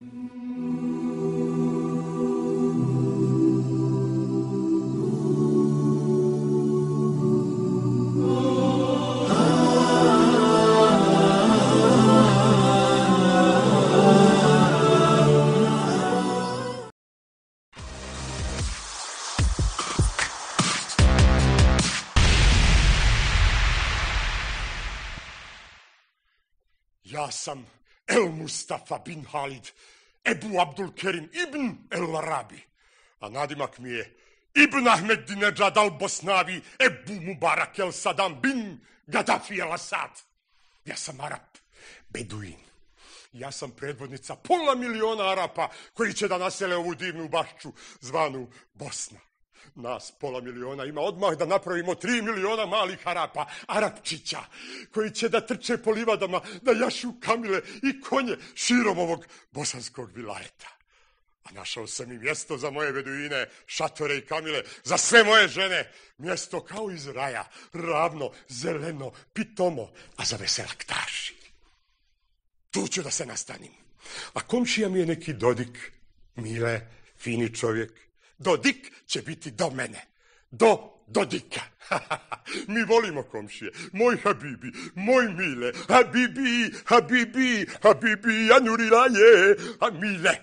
Ja sam El Mustafa bin Halid, Ebu Abdul Kerim ibn El Arabi, a nadimak mi je Ibn Ahmed Dinedžad al Bosnavi, Ebu Mubarak el Sadam bin Gaddafi el Asad. Ja sam Arap, Beduin. Ja sam predvodnica 500 000 Arapa koji će da nasele ovu divnu bašču zvanu Bosna. Nas 500 000 ima odmah da napravimo 3 miliona malih Arapa, Arapčića, koji će da trče po livadama, da jašu kamile i konje širom ovog bosanskog vilajeta. A našao sam i mjesto za moje beduine, šatore i kamile, za sve moje žene. Mjesto kao iz raja, ravno, zeleno, pitomo, a za veselaktaši. Tu ću da se nastanim. A komšija mi je neki Dodik, Mile, fini čovjek. Dodik će biti do mene. Do Dodika. Mi volimo komšije. Moj Habibi, moj Mile, Habibi, Habibi, Habibi, Janurilaje, a Mile.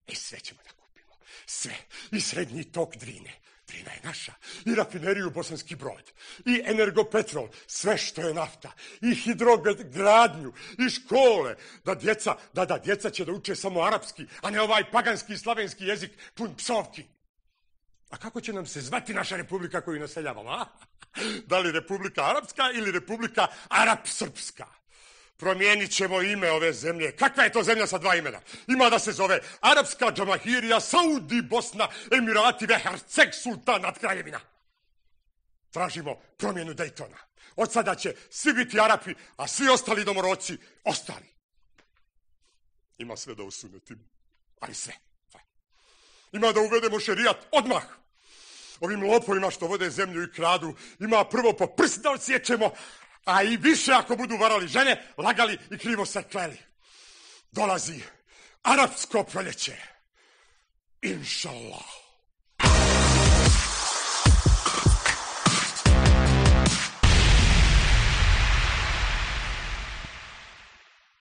I sve ćemo da kupimo. Sve. I srednji tok Drine. Drina je naša. I rafineriju Bosanski Brod. I Energopetrol. Sve što je nafta. I hidrogradnju. I škole. Djeca će da uče samo arapski, a ne ovaj paganski slavenski jezik pun psovki. A kako će nam se zvati naša republika koju naseljavamo, a? Da li Republika Arapska ili Republika Arap-Srpska? Promijenit ćemo ime ove zemlje. Kakva je to zemlja sa 2 imena? Ima da se zove Arapska Džamahirija, Saudi, Bosna, Emirati, Herceg, Sultanat, Kraljevina. Tražimo promjenu Dejtona. Od sada će svi biti Arapi, a svi ostali domoroci ostali. Ima sve da usunetim, ali sve. Ima da uvedemo šerijat odmah. Ovim lopovima što vode zemlju i kradu, ima prvo po prst da odsjećemo, a i više ako budu varali žene, lagali i krivo se kleli. Dolazi arapsko proljeće. Inšallah.